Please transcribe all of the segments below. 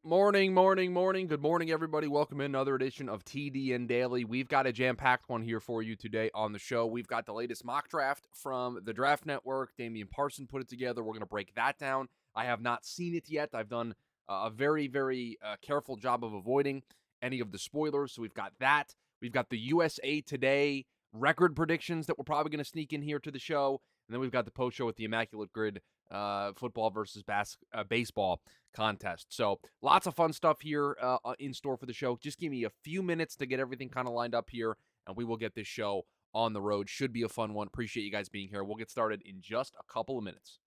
Morning. Good morning, everybody. Welcome in another edition of TDN Daily. We've got a jam-packed one here for you today on the show. We've got the latest mock draft from the Draft Network. Damian Parson put it together. We're going to break that down. I have not seen it yet. I've done a very careful job of avoiding any of the spoilers. So we've got that. We've got the USA Today record predictions that we're probably going to sneak in here to the show. And then we've got the post show with the Immaculate Grid football versus baseball contest. So lots of fun stuff here in store for the show. Just give me a few minutes to get everything kind of lined up here, and we will get this show on the road. Should be a fun one. Appreciate you guys being here. We'll get started in just a couple of minutes.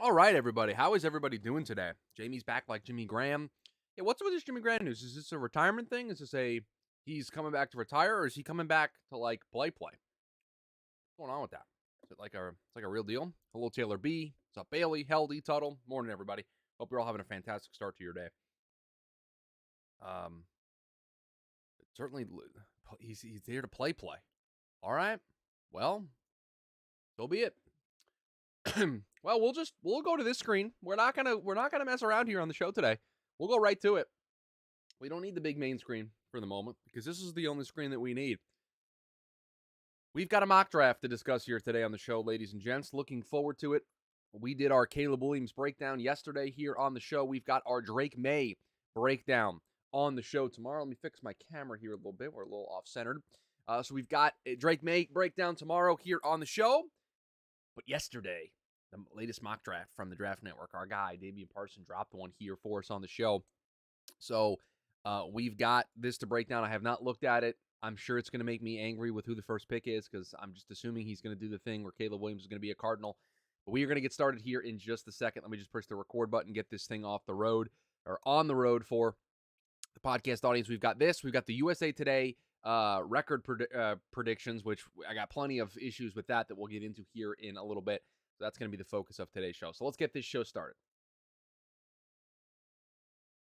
All right, everybody. How is everybody doing today? Jamie's back like Jimmy Graham. Hey, what's with this Jimmy Graham news? Is this a retirement thing? Is this a he's coming back to retire, or is he coming back to like play? What's going on with that? Is it like a real deal? Hello, Taylor B. What's up, Bailey? Heldy, Tuttle. Morning, everybody. Hope you're all having a fantastic start to your day. Um, certainly, he's there to play. All right. Well, so be it. Well, we'll go to this screen. We're not gonna mess around here on the show today. We'll go right to it. We don't need the big main screen for the moment because this is the only screen that we need. We've got a mock draft to discuss here today on the show, ladies and gents. Looking forward to it. We did our Caleb Williams breakdown yesterday here on the show. We've got our Drake May breakdown on the show tomorrow. Let me fix my camera here a little bit. We're a little off-centered. So we've got a Drake May breakdown tomorrow here on the show. But yesterday, the latest mock draft from the Draft Network, our guy, Damian Parson, dropped one here for us on the show. So we've got this to break down. I have not looked at it. I'm sure it's going to make me angry with who the first pick is because I'm just assuming he's going to do the thing where Caleb Williams is going to be a Cardinal. But we are going to get started here in just a second. Let me just push the record button, get this thing off the road or on the road for the podcast audience. We've got this. We've got the USA Today record predictions, which I got plenty of issues with that we'll get into here in a little bit. So that's going to be the focus of today's show. So let's get this show started.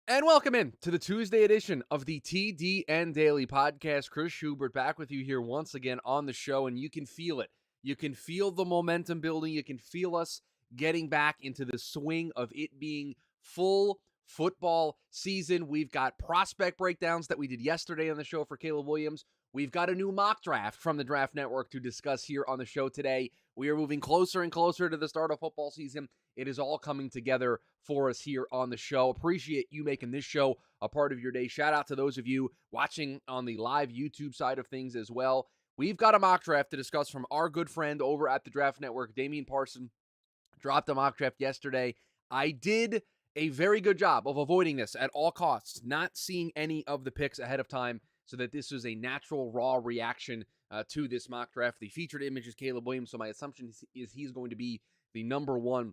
And welcome in to the Tuesday edition of the TDN Daily podcast. Chris Schubert back with you here once again on the show, and you can feel it. You can feel the momentum building. You can feel us getting back into the swing of it being full football season. We've got prospect breakdowns that we did yesterday on the show for Caleb Williams. We've got a new mock draft from the Draft Network to discuss here on the show today. We are moving closer and closer to the start of football season. It is all coming together for us here on the show. Appreciate you making this show a part of your day. Shout out to those of you watching on the live YouTube side of things as well. We've got a mock draft to discuss from our good friend over at the Draft Network, Damian Parson. Dropped a mock draft yesterday. I did a very good job of avoiding this at all costs, not seeing any of the picks ahead of time so that this was a natural, raw reaction to this mock draft. The featured image is Caleb Williams, so my assumption is he's going to be the number one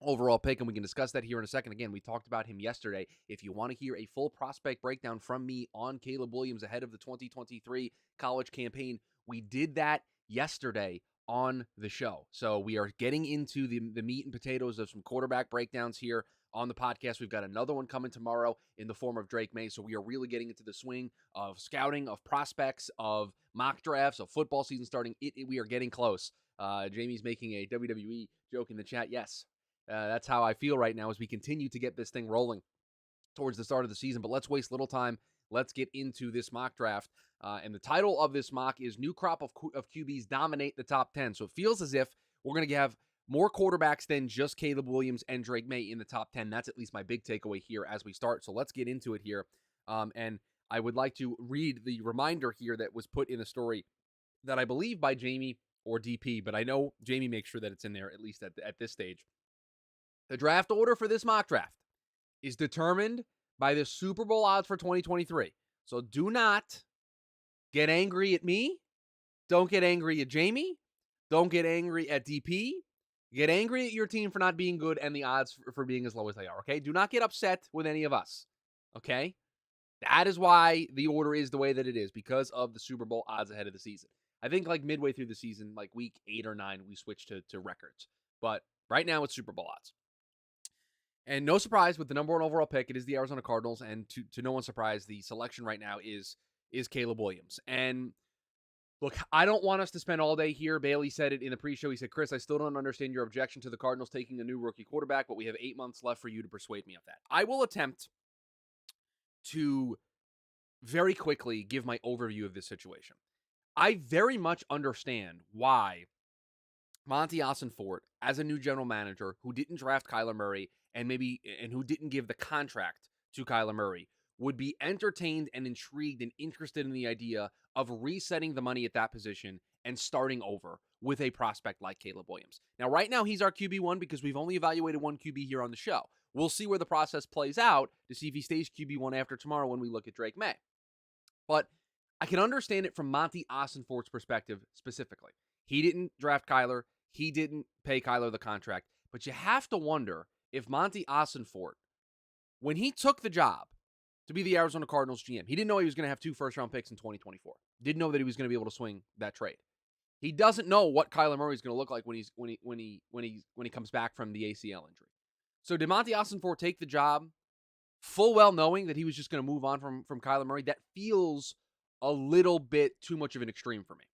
overall pick, and we can discuss that here in a second. Again, we talked about him yesterday. If you want to hear a full prospect breakdown from me on Caleb Williams ahead of the 2023 college campaign, we did that yesterday on the show. So we are getting into the meat and potatoes of some quarterback breakdowns here on the podcast. We've got another one coming tomorrow in the form of Drake May. So we are really getting into the swing of scouting, of prospects, of mock drafts, of football season starting. We are getting close. Jamie's making a WWE joke in the chat. Yes, that's how I feel right now as we continue to get this thing rolling towards the start of the season. But let's waste little time. let's get into this mock draft. And the title of this mock is New Crop of QBs Dominate the Top 10. So it feels as if we're going to have more quarterbacks than just Caleb Williams and Drake May in the top 10. That's at least my big takeaway here as we start. So let's get into it here. And I would like to read the reminder here that was put in the story that I believe by Jamie or DP, but I know Jamie makes sure that it's in there, at least at this stage. The draft order for this mock draft is determined by the Super Bowl odds for 2023. So do not get angry at me. Don't get angry at Jamie. Don't get angry at DP. Get angry at your team for not being good and the odds for being as low as they are, okay? Do not get upset with any of us, okay? That is why the order is the way that it is, because of the Super Bowl odds ahead of the season. I think like midway through the season, like week 8 or 9, we switched to records. But right now it's Super Bowl odds. And no surprise, with the number 1 overall pick, it is the Arizona Cardinals. And to no one's surprise, the selection right now is Caleb Williams. And look, I don't want us to spend all day here. Bailey said it in the pre-show. He said, Chris, I still don't understand your objection to the Cardinals taking a new rookie quarterback, but we have 8 months left for you to persuade me of that. I will attempt to very quickly give my overview of this situation. I very much understand why Monty Ossenfort, as a new general manager who didn't draft Kyler Murray and who didn't give the contract to Kyler Murray, would be entertained and intrigued and interested in the idea of resetting the money at that position and starting over with a prospect like Caleb Williams. Now, right now, he's our QB1 because we've only evaluated one QB here on the show. We'll see where the process plays out to see if he stays QB1 after tomorrow when we look at Drake May. But I can understand it from Monty Ossenfort's perspective specifically. He didn't draft Kyler. He didn't pay Kyler the contract. But you have to wonder if Monty Ossenfort, when he took the job to be the Arizona Cardinals GM, he didn't know he was going to have 2 first-round picks in 2024. Didn't know that he was going to be able to swing that trade. He doesn't know what Kyler Murray is going to look like when he comes back from the ACL injury. So did Monty Ossenfort take the job full well knowing that he was just going to move on from Kyler Murray? That feels a little bit too much of an extreme for me.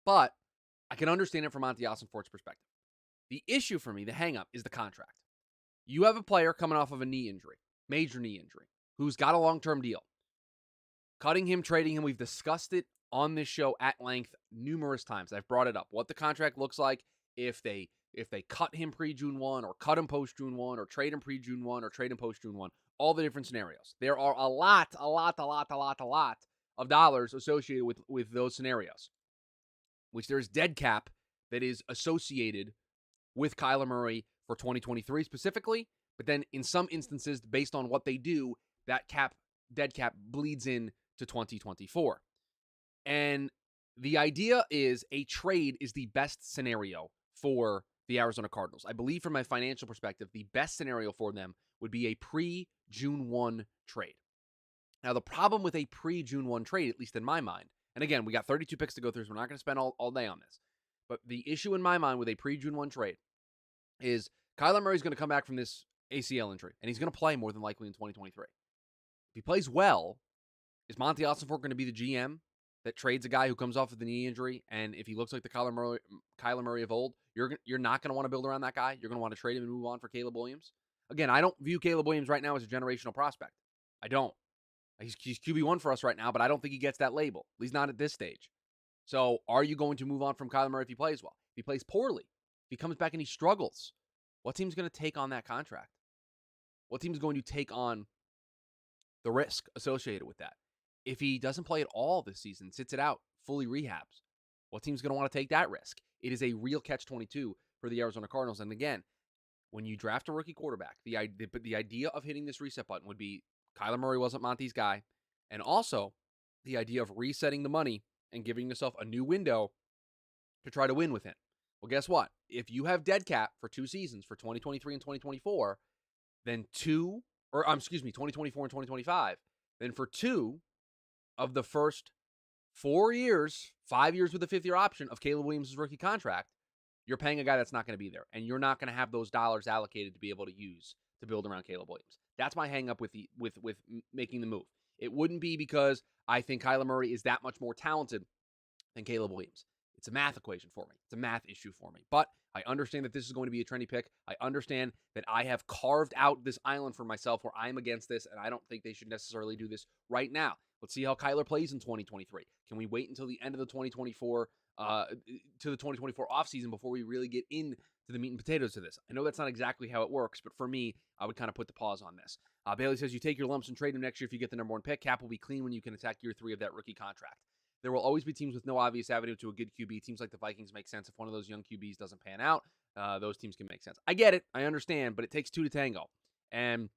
But I can understand it from Monty Ossenfort's perspective. The issue for me, the hang-up, is the contract. You have a player coming off of a knee injury, major knee injury, who's got a long-term deal. Cutting him, trading him, we've discussed it on this show at length numerous times. I've brought it up. What the contract looks like if they cut him pre-June 1 or cut him post-June 1 or trade him pre-June 1 or trade him post-June 1. All the different scenarios. There are a lot of dollars associated with those scenarios, which there's dead cap that is associated with Kyler Murray for 2023 specifically, but then in some instances, based on what they do, that dead cap bleeds in to 2024. And the idea is a trade is the best scenario for the Arizona Cardinals. I believe from my financial perspective, the best scenario for them would be a pre-June 1 trade. Now, the problem with a pre-June 1 trade, at least in my mind, and again, we got 32 picks to go through, so we're not going to spend all day on this, but the issue in my mind with a pre-June 1 trade is Kyler Murray's going to come back from this ACL injury, and he's going to play more than likely in 2023. If he plays well, is Monty Ossenfort going to be the GM that trades a guy who comes off of the knee injury, and if he looks like the Kyler Murray of old, you're not going to want to build around that guy? You're going to want to trade him and move on for Caleb Williams? Again, I don't view Caleb Williams right now as a generational prospect. I don't. He's QB1 for us right now, but I don't think he gets that label, at least not at this stage. So are you going to move on from Kyler Murray if he plays well? If he plays poorly, if he comes back and he struggles, what team's going to take on that contract? What team's going to take on the risk associated with that? If he doesn't play at all this season, sits it out, fully rehabs, what team's going to want to take that risk? It is a real catch-22 for the Arizona Cardinals. And again, when you draft a rookie quarterback, the idea of hitting this reset button would be Kyler Murray wasn't Monty's guy. And also the idea of resetting the money and giving yourself a new window to try to win with him. Well, guess what? If you have dead cap for 2 seasons, for 2023 and 2024, then 2024 and 2025, then for 2 of the first 4 years, 5 years with a 5th-year option of Caleb Williams' rookie contract, you're paying a guy that's not going to be there. And you're not going to have those dollars allocated to be able to use to build around Caleb Williams. That's my hang up with making the move. It wouldn't be because I think Kyler Murray is that much more talented than Caleb Williams. It's a math equation for me. It's a math issue for me. But I understand that this is going to be a trendy pick. I understand that I have carved out this island for myself where I'm against this, and I don't think they should necessarily do this right now. Let's see how Kyler plays in 2023. Can we wait until the end of the 2024 to the 2024 offseason before we really get into the meat and potatoes of this? I know that's not exactly how it works, but for me, I would kind of put the pause on this. Bailey says you take your lumps and trade them next year if you get the number one pick. Cap will be clean when you can attack year 3 of that rookie contract. There will always be teams with no obvious avenue to a good QB. Teams like the Vikings make sense. If one of those young QBs doesn't pan out, those teams can make sense. I get it. I understand, but it takes 2 to tango. And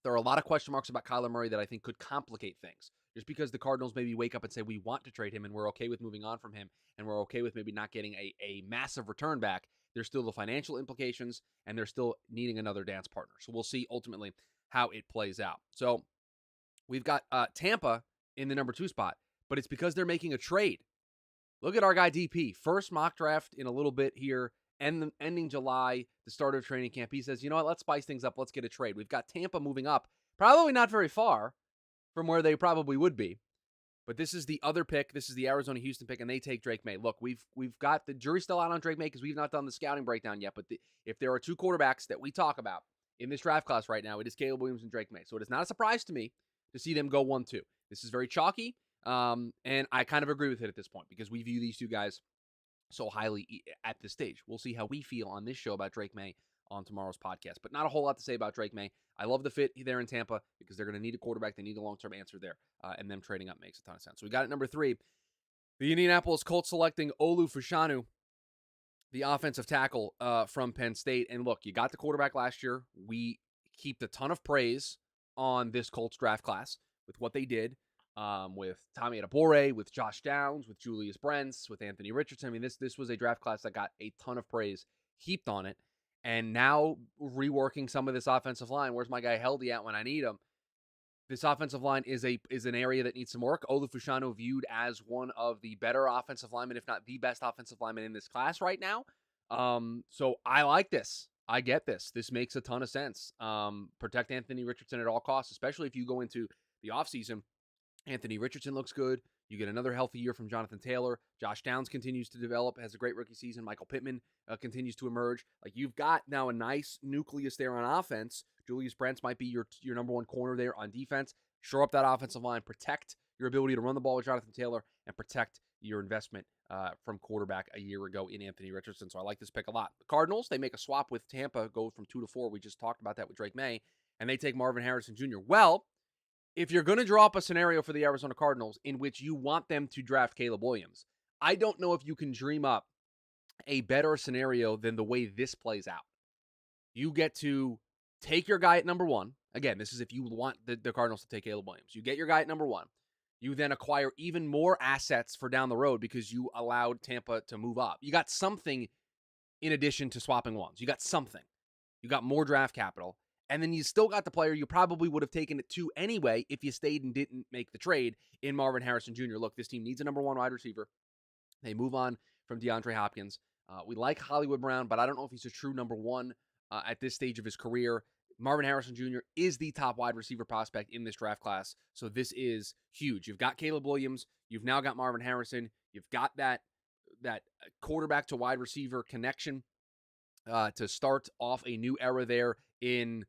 there are a lot of question marks about Kyler Murray that I think could complicate things. Just because the Cardinals maybe wake up and say, we want to trade him and we're okay with moving on from him and we're okay with maybe not getting a massive return back, there's still the financial implications and they're still needing another dance partner. So we'll see ultimately how it plays out. So we've got Tampa in the number 2 spot, but it's because they're making a trade. Look at our guy DP. First mock draft in a little bit here, ending July, the start of training camp. He says, you know what, let's spice things up. Let's get a trade. We've got Tampa moving up, probably not very far from where they probably would be. But this is the other pick. This is the Arizona-Houston pick, and they take Drake May. Look, we've got the jury still out on Drake May because we've not done the scouting breakdown yet. But if there are 2 quarterbacks that we talk about in this draft class right now, it is Caleb Williams and Drake May. So it is not a surprise to me to see them go 1-2. This is very chalky, and I kind of agree with it at this point because we view these 2 guys so highly at this stage. We'll see how we feel on this show about Drake May on tomorrow's podcast. But not a whole lot to say about Drake May. I love the fit there in Tampa because they're going to need a quarterback. They need a long-term answer there, and them trading up makes a ton of sense. So we got at number 3, the Indianapolis Colts selecting Olu Fashanu, the offensive tackle from Penn State. And look, you got the quarterback last year. We heaped a ton of praise on this Colts draft class with what they did with Tommy Adebawore, with Josh Downs, with Julius Brents, with Anthony Richardson. I mean, this was a draft class that got a ton of praise heaped on it. And now reworking some of this offensive line. Where's my guy Heldy at when I need him? This offensive line is an area that needs some work. Olu Fashanu viewed as one of the better offensive linemen, if not the best offensive lineman in this class right now. So I like this. I get this. This makes a ton of sense. Protect Anthony Richardson at all costs, especially if you go into the offseason. Anthony Richardson looks good. You get another healthy year from Jonathan Taylor. Josh Downs continues to develop, has a great rookie season. Michael Pittman continues to emerge. Like, you've got now a nice nucleus there on offense. Julius Brents might be your number 1 corner there on defense. Shore up that offensive line. Protect your ability to run the ball with Jonathan Taylor and protect your investment from quarterback a year ago in Anthony Richardson. So I like this pick a lot. The Cardinals, they make a swap with Tampa, go from 2 to 4. We just talked about that with Drake May. And they take Marvin Harrison Jr. Well, if you're going to draw up a scenario for the Arizona Cardinals in which you want them to draft Caleb Williams, I don't know if you can dream up a better scenario than the way this plays out. You get to take your guy at number 1. Again, this is if you want the Cardinals to take Caleb Williams. You get your guy at number 1. You then acquire even more assets for down the road because you allowed Tampa to move up. You got something in addition to swapping ones. You got something. You got more draft capital. And then you still got the player you probably would have taken it to anyway if you stayed and didn't make the trade in Marvin Harrison Jr. Look, this team needs a number 1 wide receiver. They move on from DeAndre Hopkins. We like Hollywood Brown, but I don't know if he's a true number 1 at this stage of his career. Marvin Harrison Jr. is the top wide receiver prospect in this draft class, so this is huge. You've got Caleb Williams. You've now got Marvin Harrison. You've got that quarterback to wide receiver connection to start off a new era there in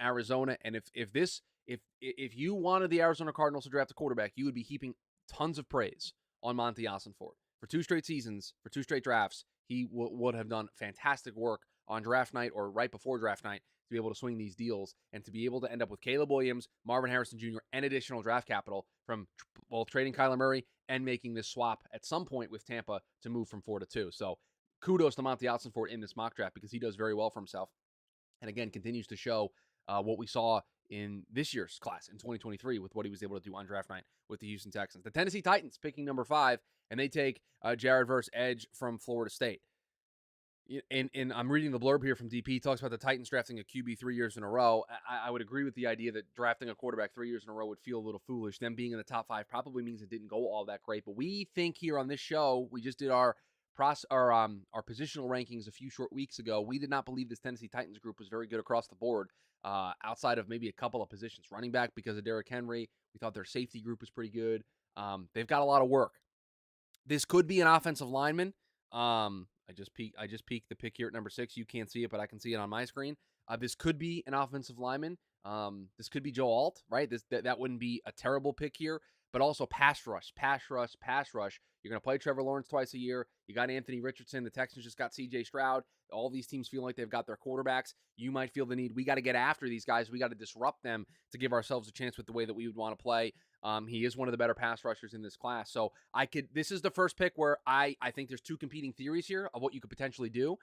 Arizona. And if you wanted the Arizona Cardinals to draft a quarterback, you would be heaping tons of praise on Monty Ossenfort. For 2 straight seasons, for 2 straight drafts, he would have done fantastic work on draft night or right before draft night to be able to swing these deals and to be able to end up with Caleb Williams, Marvin Harrison Jr., and additional draft capital from both trading Kyler Murray and making this swap at some point with Tampa to move from 4 to 2. So kudos to Monty Ossenfort in this mock draft because he does very well for himself. And again, continues to show what we saw in this year's class in 2023 with what he was able to do on draft night with the Houston Texans. The Tennessee Titans picking number 5, and they take Jared Verse edge from Florida State. And I'm reading the blurb here from DP. He talks about the Titans drafting a QB 3 years in a row. I would agree with the idea that drafting a quarterback 3 years in a row would feel a little foolish. Them being in the top 5 probably means it didn't go all that great. But we think here on this show, we just did our positional rankings a few short weeks ago. We did not believe this Tennessee Titans group was very good across the board, outside of maybe a couple of positions. Running back because of Derrick Henry. We thought their safety group was pretty good. They've got a lot of work. This could be an offensive lineman. I just peeked the pick here at number 6. You can't see it, but I can see it on my screen. This could be an offensive lineman. This could be Joe Alt, right? That wouldn't be a terrible pick here. But also pass rush, pass rush, pass rush. You're going to play Trevor Lawrence twice a year. You got Anthony Richardson. The Texans just got C.J. Stroud. All these teams feel like they've got their quarterbacks. You might feel the need. We got to get after these guys. We got to disrupt them to give ourselves a chance with the way that we would want to play. He is one of the better pass rushers in this class. So this is the first pick where I think there's two competing theories here of what you could potentially do.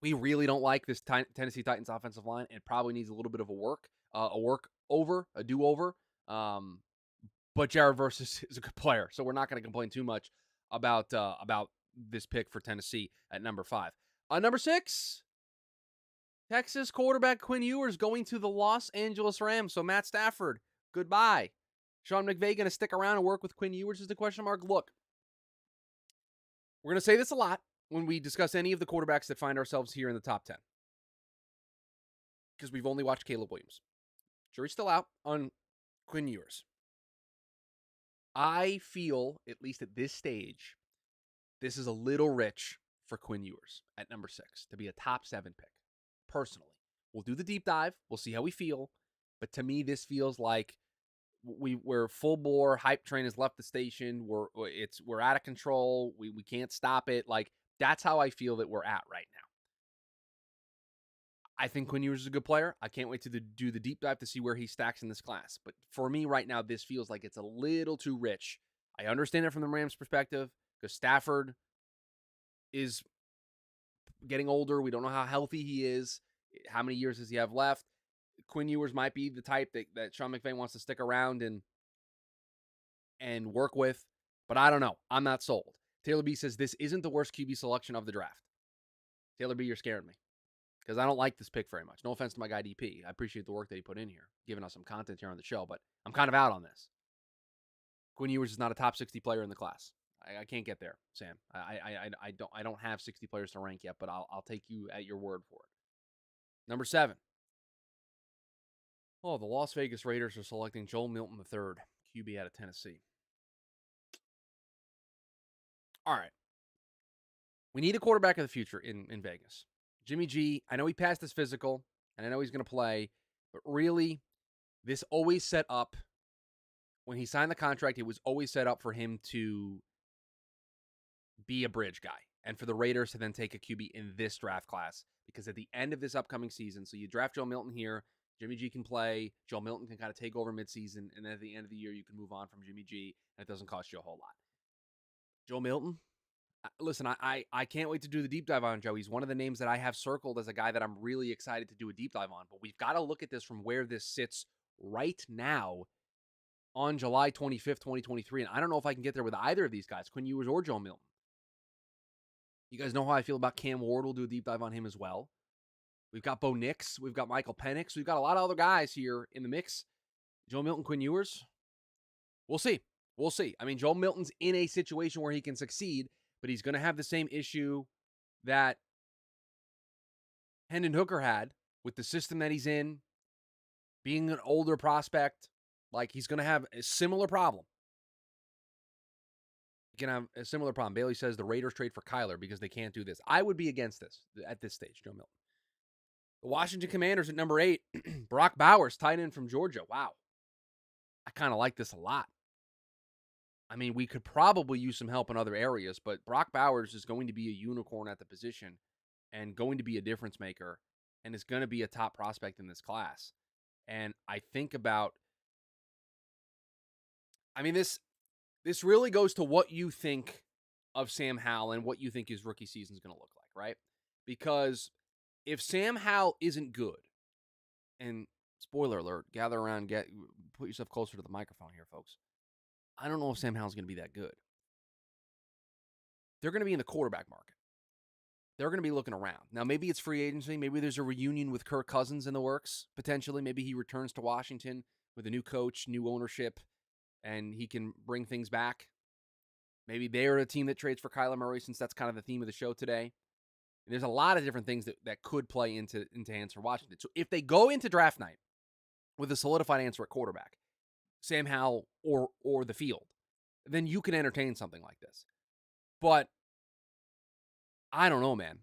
We really don't like this Tennessee Titans offensive line. It probably needs a little bit of a do-over. But Jared Verse is a good player, so we're not going to complain too much about this pick for Tennessee at number 5. Number 6, Texas quarterback Quinn Ewers going to the Los Angeles Rams. So Matt Stafford, goodbye. Sean McVay going to stick around and work with Quinn Ewers is the question mark. Look, we're going to say this a lot when we discuss any of the quarterbacks that find ourselves here in the top 10. Because we've only watched Caleb Williams. Jury's still out on Quinn Ewers. I feel, at least at this stage, this is a little rich for Quinn Ewers at number 6 to be a top 7 pick. Personally, we'll do the deep dive. We'll see how we feel. But to me, this feels like we're full bore. Hype train has left the station. We're out of control. We can't stop it. Like, that's how I feel that we're at right now. I think Quinn Ewers is a good player. I can't wait to do the deep dive to see where he stacks in this class. But for me right now, this feels like it's a little too rich. I understand it from the Rams' perspective because Stafford is getting older. We don't know how healthy he is. How many years does he have left? Quinn Ewers might be the type that Sean McVay wants to stick around and work with. But I don't know. I'm not sold. Taylor B says this isn't the worst QB selection of the draft. Taylor B, you're scaring me. Because I don't like this pick very much. No offense to my guy DP. I appreciate the work that he put in here, giving us some content here on the show, but I'm kind of out on this. Quinn Ewers is not a top 60 player in the class. I can't get there, Sam. I don't have 60 players to rank yet, but I'll take you at your word for it. Number 7. Oh, the Las Vegas Raiders are selecting Joel Milton III, QB out of Tennessee. All right. We need a quarterback of the future in Vegas. Jimmy G, I know he passed his physical, and I know he's going to play, but really, this always set up, when he signed the contract, it was always set up for him to be a bridge guy, and for the Raiders to then take a QB in this draft class, because at the end of this upcoming season, so you draft Joe Milton here, Jimmy G can play, Joe Milton can kind of take over midseason, and then at the end of the year, you can move on from Jimmy G, and it doesn't cost you a whole lot. Joe Milton? Listen, I can't wait to do the deep dive on Joe. He's one of the names that I have circled as a guy that I'm really excited to do a deep dive on. But we've got to look at this from where this sits right now on July 25th, 2023. And I don't know if I can get there with either of these guys, Quinn Ewers or Joe Milton. You guys know how I feel about Cam Ward. We'll do a deep dive on him as well. We've got Bo Nix. We've got Michael Penix. We've got a lot of other guys here in the mix. Joe Milton, Quinn Ewers. We'll see. We'll see. I mean, Joe Milton's in a situation where he can succeed, but he's going to have the same issue that Hendon Hooker had with the system that he's in, being an older prospect. Like, he's going to have a similar problem. He can have a similar problem. Bailey says the Raiders trade for Kyler because they can't do this. I would be against this at this stage, Joe Milton. The Washington Commanders at number 8, Brock Bowers, tight end from Georgia. Wow. I kind of like this a lot. I mean, we could probably use some help in other areas, but Brock Bowers is going to be a unicorn at the position and going to be a difference maker and is going to be a top prospect in this class. And I think about, I mean, this really goes to what you think of Sam Howell and what you think his rookie season is going to look like, right? Because if Sam Howell isn't good, and spoiler alert, gather around, put yourself closer to the microphone here, folks. I don't know if Sam Howell's going to be that good. They're going to be in the quarterback market. They're going to be looking around. Now, maybe it's free agency. Maybe there's a reunion with Kirk Cousins in the works, potentially. Maybe he returns to Washington with a new coach, new ownership, and he can bring things back. Maybe they're a team that trades for Kyler Murray, since that's kind of the theme of the show today. And there's a lot of different things that could play into hands for Washington. So if they go into draft night with a solidified answer at quarterback, Sam Howell or the field, then you can entertain something like this. But I don't know, man.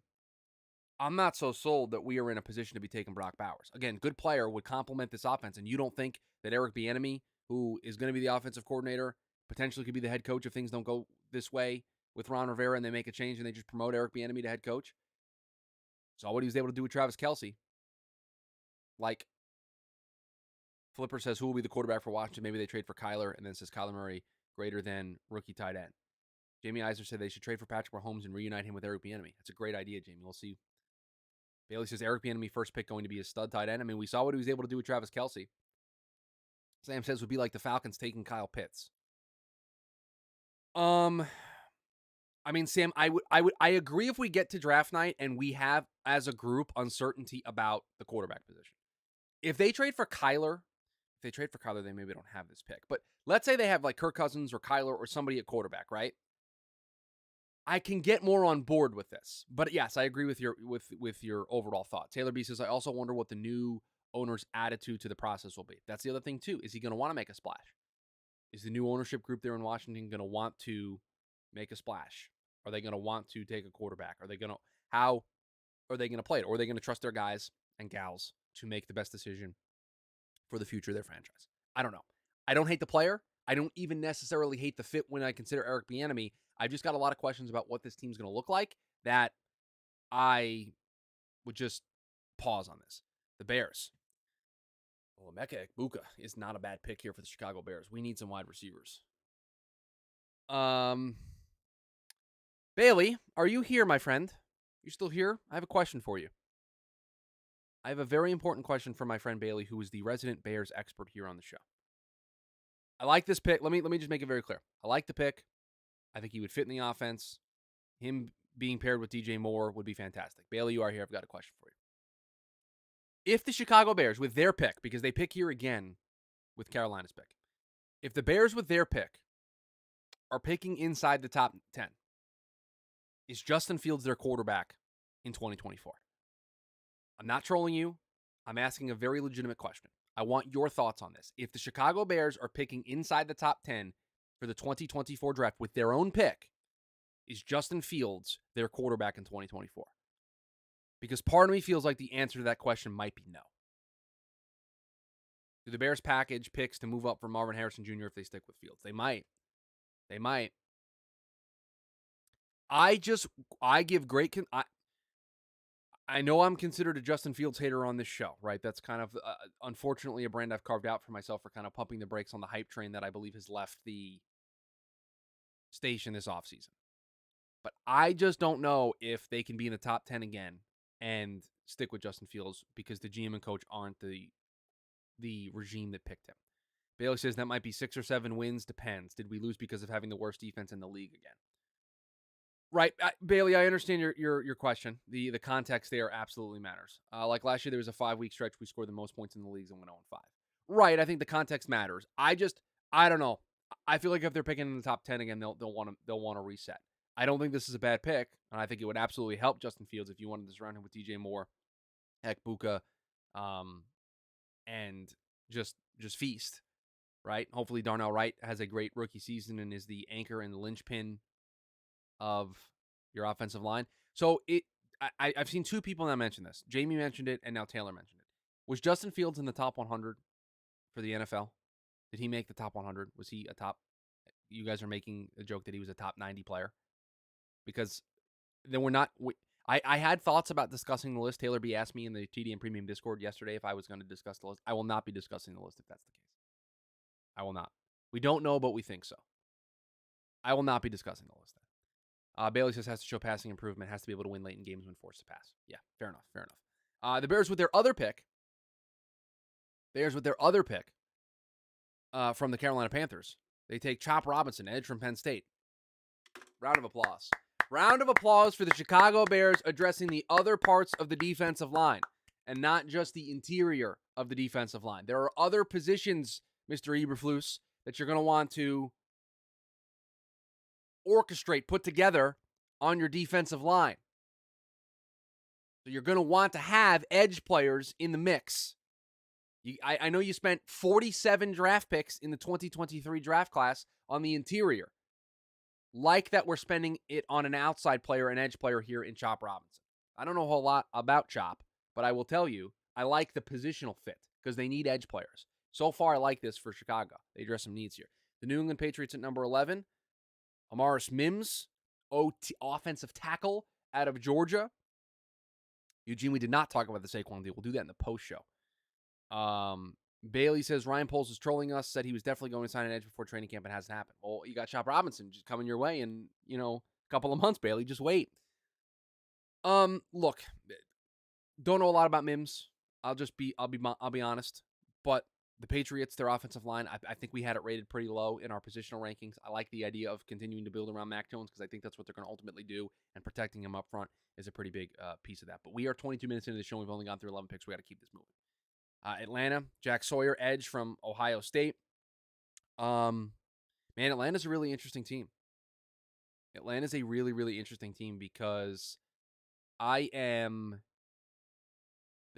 I'm not so sold that we are in a position to be taking Brock Bowers. Again, good player would complement this offense, and you don't think that Eric Bieniemy, who is going to be the offensive coordinator, potentially could be the head coach if things don't go this way with Ron Rivera and they make a change and they just promote Eric Bieniemy to head coach? Saw what he was able to do with Travis Kelce. Like, Flipper says, who will be the quarterback for Washington? Maybe they trade for Kyler, and then says Kyler Murray greater than rookie tight end. Jamie Eisner said they should trade for Patrick Mahomes and reunite him with Eric Bieniemy. That's a great idea, Jamie. We'll see. Bailey says Eric Bieniemy first pick going to be a stud tight end. I mean, we saw what he was able to do with Travis Kelce. Sam says would be like the Falcons taking Kyle Pitts. I mean, Sam, I agree if we get to draft night and we have as a group uncertainty about the quarterback position. If they trade for Kyler, they maybe don't have this pick. But let's say they have like Kirk Cousins or Kyler or somebody at quarterback, right? I can get more on board with this. But yes, I agree with your overall thought. Taylor B says, I also wonder what the new owner's attitude to the process will be. That's the other thing too. Is he going to want to make a splash? Is the new ownership group there in Washington going to want to make a splash? Are they going to want to take a quarterback? How are they going to play it? Or are they going to trust their guys and gals to make the best decision for the future of their franchise? I don't know. I don't hate the player. I don't even necessarily hate the fit when I consider Eric Bieniemy. I've just got a lot of questions about what this team's going to look like that I would just pause on this. The Bears. Well, Emeka Egbuka is not a bad pick here for the Chicago Bears. We need some wide receivers. Bailey, are you here, my friend? You still here? I have a question for you. I have a very important question for my friend Bailey, who is the resident Bears expert here on the show. I like this pick. Let me just make it very clear. I like the pick. I think he would fit in the offense. Him being paired with DJ Moore would be fantastic. Bailey, you are here. I've got a question for you. If the Chicago Bears, with their pick, because they pick here again with Carolina's pick, if the Bears with their pick are picking inside the top 10, is Justin Fields their quarterback in 2024? I'm not trolling you. I'm asking a very legitimate question. I want your thoughts on this. If the Chicago Bears are picking inside the top 10 for the 2024 draft with their own pick, is Justin Fields their quarterback in 2024? Because part of me feels like the answer to that question might be no. Do the Bears package picks to move up for Marvin Harrison Jr. if they stick with Fields? They might. I know I'm considered a Justin Fields hater on this show, right? That's kind of, unfortunately, a brand I've carved out for myself for kind of pumping the brakes on the hype train that I believe has left the station this offseason. But I just don't know if they can be in the top 10 again and stick with Justin Fields because the GM and coach aren't the regime that picked him. Bailey says that might be 6 or 7 wins. Depends. Did we lose because of having the worst defense in the league again? Right, Bailey, I understand your question. The context there absolutely matters. Like last year, there was a 5-week stretch we scored the most points in the leagues and went 0-5. Right, I think the context matters. I don't know. I feel like if they're picking in the top 10 again, they'll want to reset. I don't think this is a bad pick, and I think it would absolutely help Justin Fields if you wanted to surround him with DJ Moore, Egbuka, and just feast. Right. Hopefully, Darnell Wright has a great rookie season and is the anchor and the linchpin of your offensive line. So I've seen 2 people now mention this. Jamie mentioned it, and now Taylor mentioned it. Was Justin Fields in the top 100 for the NFL? Did he make the top 100? Was he a top? You guys are making a joke that he was a top 90 player because then we're not. I had thoughts about discussing the list. Taylor B asked me in the TDN Premium Discord yesterday if I was going to discuss the list. I will not be discussing the list if that's the case. I will not. We don't know, but we think so. I will not be discussing the list then. Bailey says has to show passing improvement, has to be able to win late in games when forced to pass. Yeah, fair enough. The Bears with their other pick from the Carolina Panthers, they take Chop Robinson, edge from Penn State. Round of applause. Round of applause for the Chicago Bears addressing the other parts of the defensive line and not just the interior of the defensive line. There are other positions, Mr. Eberflus, that you're going to want to orchestrate, put together on your defensive line. So you're going to want to have edge players in the mix. I know you spent 47 draft picks in the 2023 draft class on the interior. Like that we're spending it on an outside player, an edge player here in Chop Robinson. I don't know a whole lot about Chop, but I will tell you, I like the positional fit because they need edge players. So far, I like this for Chicago. They address some needs here. The New England Patriots at number 11, Amaris Mims, offensive tackle out of Georgia. Eugene, we did not talk about the Saquon deal. We'll do that in the post show. Bailey says Ryan Poles is trolling us, said he was definitely going to sign an edge before training camp. It hasn't happened. Well, you got Chop Robinson just coming your way in, a couple of months, Bailey. Just wait. Look, don't know a lot about Mims. I'll be honest. But the Patriots, their offensive line, I think we had it rated pretty low in our positional rankings. I like the idea of continuing to build around Mac Jones because I think that's what they're going to ultimately do, and protecting him up front is a pretty big piece of that. But we are 22 minutes into the show. We've only gone through 11 picks. We got to keep this moving. Atlanta, Jack Sawyer, edge from Ohio State. Man, Atlanta's a really interesting team. Atlanta's a really, really interesting team because they're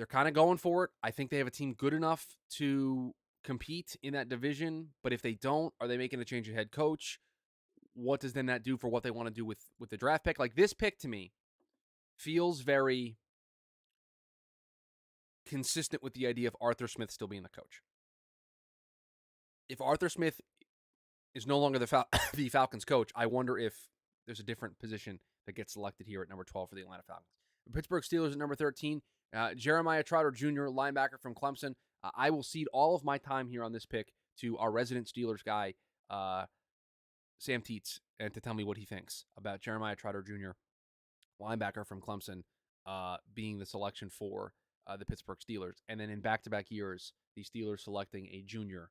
kind of going for it. I think they have a team good enough to compete in that division, but if they don't, are they making a change of head coach? What does then that do for what they want to do with the draft pick? Like, this pick to me feels very consistent with the idea of Arthur Smith still being the coach. If Arthur Smith is no longer the Falcons coach, I wonder if there's a different position that gets selected here at number 12 for the Atlanta Falcons. The Pittsburgh Steelers at number 13, Jeremiah Trotter Jr., linebacker from Clemson. I will cede all of my time here on this pick to our resident Steelers guy, Sam Teets, and to tell me what he thinks about Jeremiah Trotter Jr., linebacker from Clemson, being the selection for the Pittsburgh Steelers. And then in back-to-back years, the Steelers selecting a junior,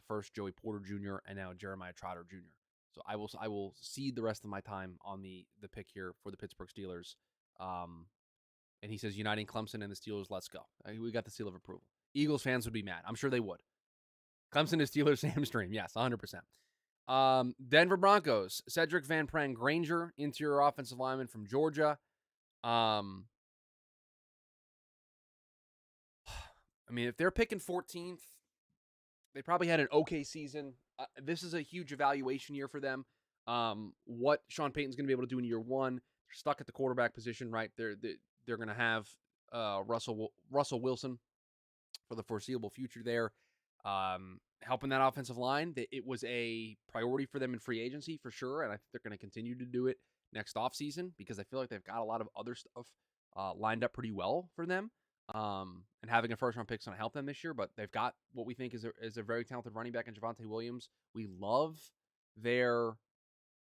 first Joey Porter Jr. and now Jeremiah Trotter Jr. So I will cede the rest of my time on the pick here for the Pittsburgh Steelers. And he says, uniting Clemson and the Steelers, let's go. We got the seal of approval. Eagles fans would be mad. I'm sure they would. Clemson is Steelers hamstring. Yes, 100%. Denver Broncos, Cedric Van Pran Granger, interior offensive lineman from Georgia. I mean, if they're picking 14th, they probably had an okay season. This is a huge evaluation year for them. What Sean Payton's going to be able to do in year one. They're stuck at the quarterback position, right? They're going to have Russell Wilson for the foreseeable future there. Helping that offensive line. It was a priority for them in free agency for sure, and I think they're going to continue to do it next offseason because I feel like they've got a lot of other stuff lined up pretty well for them. And having a first-round pick is going to help them this year, but they've got what we think is a very talented running back in Javonte Williams. We love their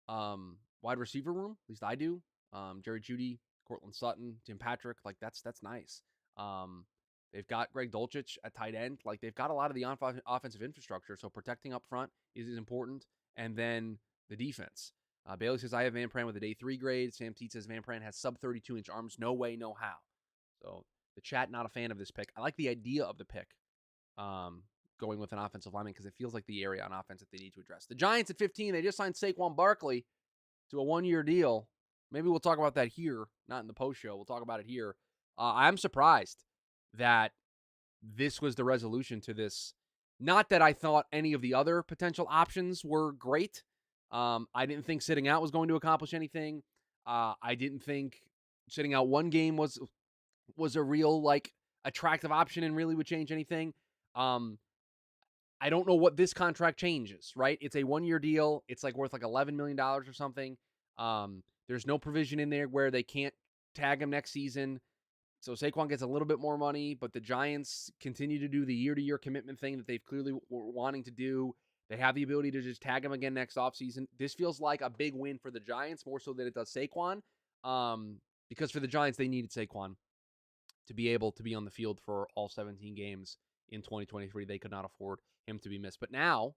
wide receiver room, at least I do. Jerry Jeudy, Cortland Sutton, Tim Patrick, like that's nice. They've got Greg Dulcich at tight end. Like, they've got a lot of the offensive infrastructure, so protecting up front is important. And then the defense. Bailey says, I have Van Pran with a day 3 grade. Sam Teet says Van Pran has sub 32-inch arms. No way, no how. So the chat, not a fan of this pick. I like the idea of the pick going with an offensive lineman because it feels like the area on offense that they need to address. The Giants at 15, they just signed Saquon Barkley to a 1-year deal. Maybe we'll talk about that here, not in the post show. We'll talk about it here. I'm surprised that this was the resolution to this. Not that I thought any of the other potential options were great. I didn't think sitting out was going to accomplish anything. I didn't think sitting out one game was a real, like, attractive option and really would change anything. I don't know what this contract changes, right? It's a 1-year deal. It's like worth like $11 million or something. There's no provision in there where they can't tag him next season. So Saquon gets a little bit more money, but the Giants continue to do the year-to-year commitment thing that they've clearly were wanting to do. They have the ability to just tag him again next offseason. This feels like a big win for the Giants, more so than it does Saquon. Because for the Giants, they needed Saquon to be able to be on the field for all 17 games in 2023. They could not afford him to be missed. But now,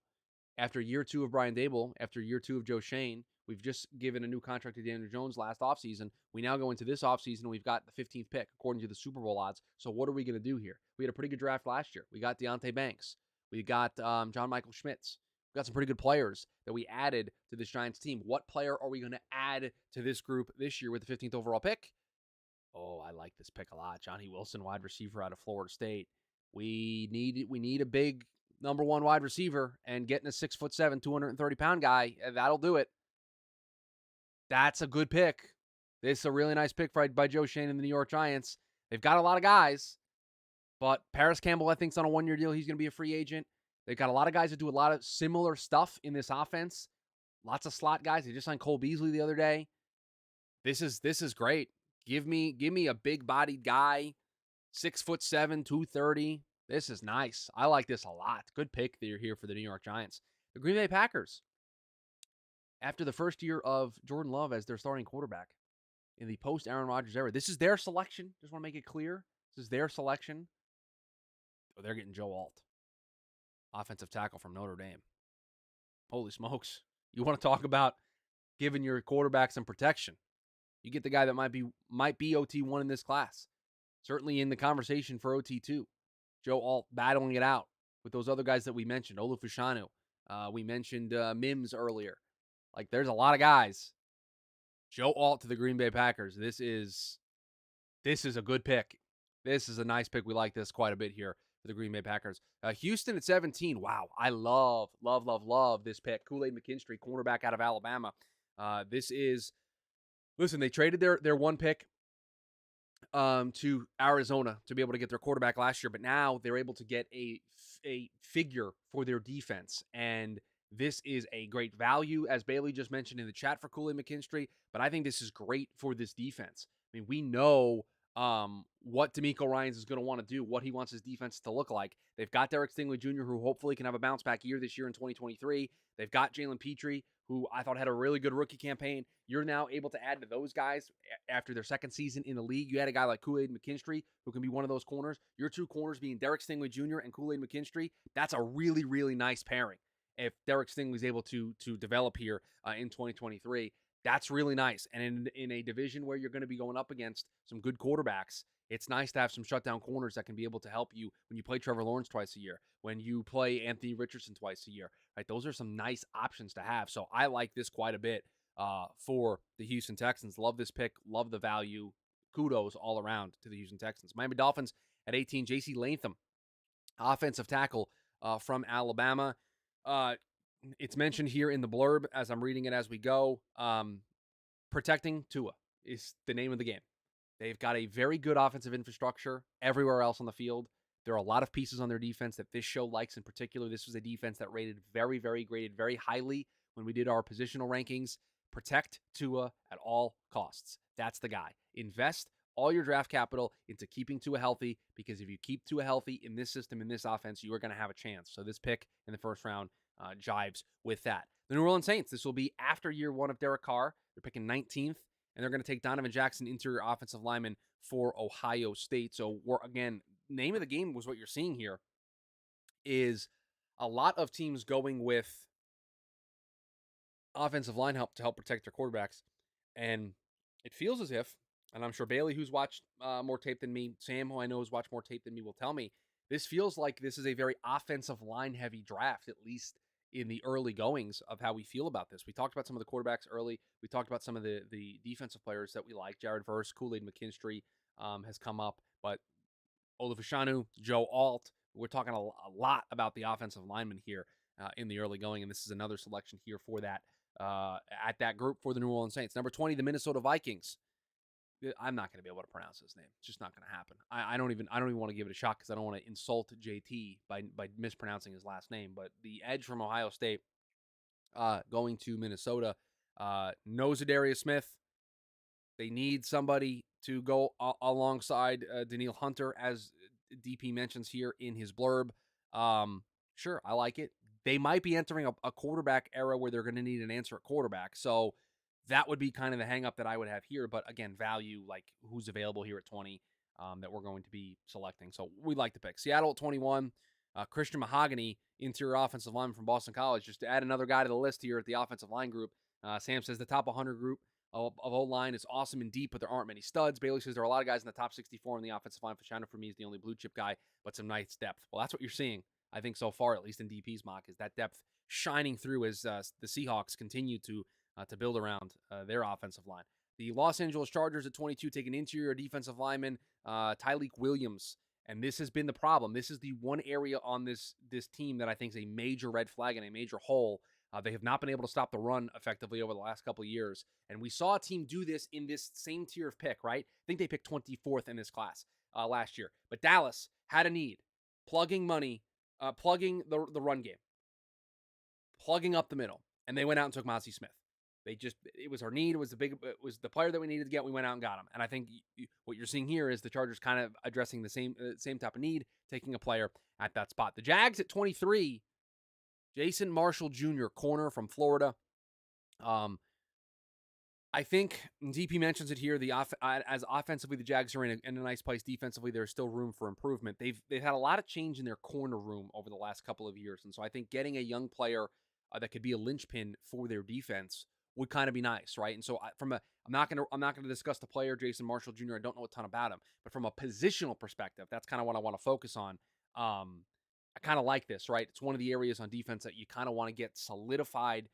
after year 2 of Brian Dable, after year 2 of Joe Shane, we've just given a new contract to Daniel Jones last offseason. We now go into this offseason, and we've got the 15th pick, according to the Super Bowl odds. So what are we going to do here? We had a pretty good draft last year. We got Deonte Banks. We got John Michael Schmitz. We got some pretty good players that we added to this Giants team. What player are we going to add to this group this year with the 15th overall pick? Oh, I like this pick a lot. Johnny Wilson, wide receiver out of Florida State. We need a big number one wide receiver and getting a 6'7", 230-pound guy, that'll do it. That's a good pick. This is a really nice pick by Joe Schoen and the New York Giants. They've got a lot of guys, but Paris Campbell, I think, is on a one-year deal. He's going to be a free agent. They've got a lot of guys that do a lot of similar stuff in this offense. Lots of slot guys. They just signed Cole Beasley the other day. This is great. Give me a big-bodied guy, 6'7", 230. This is nice. I like this a lot. Good pick that you're here for the New York Giants. The Green Bay Packers, after the first year of Jordan Love as their starting quarterback in the post-Aaron Rodgers era, this is their selection. Just want to make it clear. This is their selection. Oh, they're getting Joe Alt, offensive tackle from Notre Dame. Holy smokes. You want to talk about giving your quarterback some protection. You get the guy that might be OT1 in this class. Certainly in the conversation for OT2. Joe Alt battling it out with those other guys that we mentioned. Olu. We mentioned Mims earlier. Like, there's a lot of guys. Joe Alt to the Green Bay Packers. This is a good pick. This is a nice pick. We like this quite a bit here for the Green Bay Packers. Houston at 17. Wow. I love this pick. Kool-Aid McKinstry, cornerback out of Alabama. Listen, they traded their one pick to Arizona to be able to get their quarterback last year, but now they're able to get a figure for their defense, and this is a great value, as Bailey just mentioned in the chat, for Kool-Aid McKinstry, but I think this is great for this defense. I mean, we know what DeMeco Ryans is going to want to do, what he wants his defense to look like. They've got Derek Stingley Jr., who hopefully can have a bounce-back year this year in 2023. They've got Jalen Petrie, who I thought had a really good rookie campaign. You're now able to add to those guys after their second season in the league. You had a guy like Kool-Aid McKinstry, who can be one of those corners. Your two corners being Derek Stingley Jr. and Kool-Aid McKinstry. That's a really, really nice pairing. If Derek Stingley is able to develop here in 2023, that's really nice. And in a division where you're going to be going up against some good quarterbacks, it's nice to have some shutdown corners that can be able to help you when you play Trevor Lawrence twice a year, when you play Anthony Richardson twice a year. Right? Those are some nice options to have. So I like this quite a bit for the Houston Texans. Love this pick. Love the value. Kudos all around to the Houston Texans. Miami Dolphins at 18. J.C. Latham, offensive tackle from Alabama. It's mentioned here in the blurb as I'm reading it as we go. Protecting Tua is the name of the game. They've got a very good offensive infrastructure everywhere else on the field. There are a lot of pieces on their defense that this show likes in particular. This was a defense that graded very highly when we did our positional rankings. Protect Tua at all costs. That's the guy. Invest all your draft capital into keeping Tua healthy, because if you keep Tua healthy in this system, in this offense, you are going to have a chance. So this pick in the first round jives with that. The New Orleans Saints, this will be after year one of Derek Carr. They're picking 19th, and they're going to take Donovan Jackson, interior offensive lineman for Ohio State. So again, name of the game was what you're seeing here is a lot of teams going with offensive line help to help protect their quarterbacks. And it feels as if, and I'm sure Bailey, who's watched more tape than me, Sam, who I know has watched more tape than me, will tell me, this feels like this is a very offensive line heavy draft, at least in the early goings of how we feel about this. We talked about some of the quarterbacks early. We talked about some of the defensive players that we like. Jared Verse, Kool-Aid McKinstry has come up, but Olu. Joe Alt. We're talking a lot about the offensive linemen here in the early going, and this is another selection here for that at that group for the New Orleans Saints. Number 20, the Minnesota Vikings. I'm not going to be able to pronounce his name. It's just not going to happen. I don't even want to give it a shot because I don't want to insult JT by mispronouncing his last name. But the edge from Ohio State going to Minnesota knows Adarius Smith. They need somebody to go alongside Daniil Hunter, as DP mentions here in his blurb. Sure, I like it. They might be entering a quarterback era where they're going to need an answer at quarterback. So that would be kind of the hang up that I would have here. But again, value, like who's available here at 20 that we're going to be selecting. So we like the pick. Seattle at 21, Christian Mahogany, interior offensive lineman from Boston College. Just to add another guy to the list here at the offensive line group. Sam says the top 100 group of O-line is awesome and deep, but there aren't many studs. Bailey says there are a lot of guys in the top 64 in the offensive line. Fashanu for me is the only blue chip guy, but some nice depth. Well, that's what you're seeing, I think, so far, at least in DP's mock, is that depth shining through as the Seahawks continue to build around their offensive line. The Los Angeles Chargers at 22 take an interior defensive lineman, Tyleik Williams, And this has been the problem. This is the one area on this team that I think is a major red flag and a major hole. They have not been able to stop the run effectively over the last couple of years. And we saw a team do this in this same tier of pick, right? I think they picked 24th in this class last year. But Dallas had a need, plugging money, plugging the run game, plugging up the middle. And they went out and took Mozzie Smith. It was our need. It was the player that we needed to get. We went out and got him. And I think what you're seeing here is the Chargers kind of addressing the same type of need, taking a player at that spot. The Jags at 23, Jason Marshall Jr., corner from Florida. I think DP mentions it here. As offensively, the Jags are in a nice place. Defensively, there's still room for improvement. They've had a lot of change in their corner room over the last couple of years, and so I think getting a young player that could be a linchpin for their defense would kind of be nice, right? And so I'm not gonna discuss the player Jason Marshall Jr. I don't know a ton about him, but from a positional perspective, that's kind of what I want to focus on. I kind of like this, right? It's one of the areas on defense that you kind of want to get solidified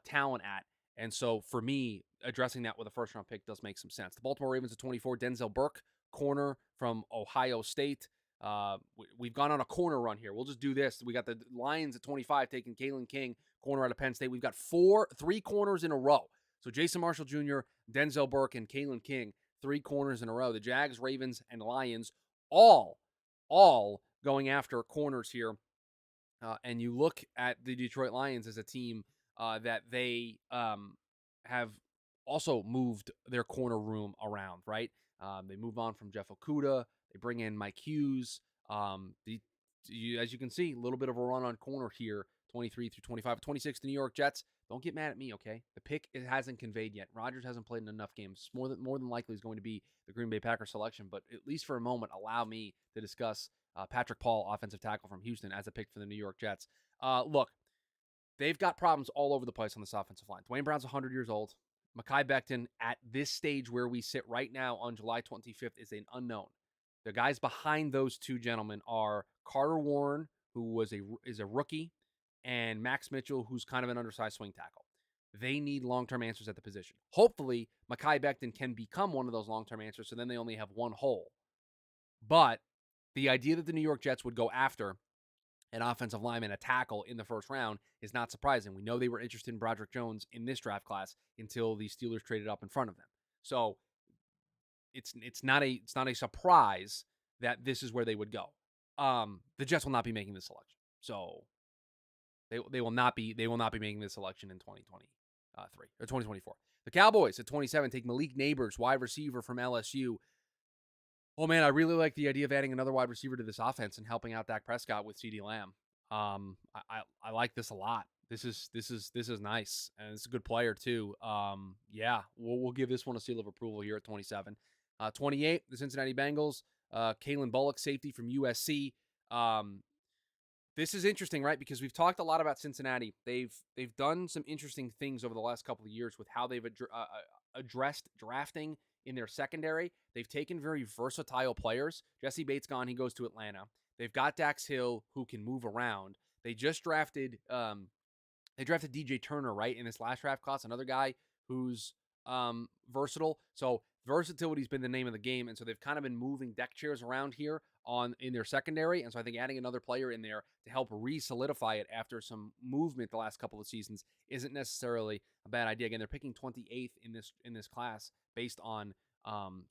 talent at. And so for me, addressing that with a first round pick does make some sense. The Baltimore Ravens at 24, Denzel Burke, corner from Ohio State. We've gone on a corner run here. We'll just do this. We got the Lions at 25 taking Kalen King, corner out of Penn State. We've got three corners in a row. So Jason Marshall Jr., Denzel Burke, and Kalen King, 3 corners in a row. The Jags, Ravens, and Lions all going after corners here. And you look at the Detroit Lions as a team that they have also moved their corner room around, right? They move on from Jeff Okudah. They bring in Mike Hughes. As you can see, a little bit of a run on corner here, 23 through 25. 26, the New York Jets. Don't get mad at me, okay? The pick hasn't conveyed yet. Rodgers hasn't played in enough games. More than likely is going to be the Green Bay Packers selection, but at least for a moment, allow me to discuss Patrick Paul, offensive tackle from Houston, as a pick for the New York Jets. Look, they've got problems all over the place on this offensive line. Dwayne Brown's 100 years old. Mekhi Becton, at this stage where we sit right now on July 25th, is an unknown. The guys behind those two gentlemen are Carter Warren, who is a rookie, and Max Mitchell, who's kind of an undersized swing tackle. They need long-term answers at the position. Hopefully, Mekhi Becton can become one of those long-term answers, so then they only have one hole. But the idea that the New York Jets would go after an offensive lineman, a tackle in the first round, is not surprising. We know they were interested in Broderick Jones in this draft class until the Steelers traded up in front of them. So it's not a surprise that this is where they would go. The Jets will not be making this selection. So they will not be making this selection in 2023 or 2024. The Cowboys at 27 take Malik Neighbors, wide receiver from LSU. Oh man, I really like the idea of adding another wide receiver to this offense and helping out Dak Prescott with CeeDee Lamb. I like this a lot. This is nice, and it's a good player too. Yeah, we'll give this one a seal of approval here at 27. 28, the Cincinnati Bengals. Kalen Bullock, safety from USC. This is interesting, right? Because we've talked a lot about Cincinnati. They've done some interesting things over the last couple of years with how they've addressed drafting in their secondary. They've taken very versatile players. Jesse Bates gone, he goes to Atlanta. They've got Dax Hill, who can move around. They just drafted DJ Turner, right, in this last draft class, another guy who's versatile. So versatility's been the name of the game, and so they've kind of been moving deck chairs around here in their secondary, and so I think adding another player in there to help re-solidify it after some movement the last couple of seasons isn't necessarily a bad idea. Again, they're picking 28th in this class based on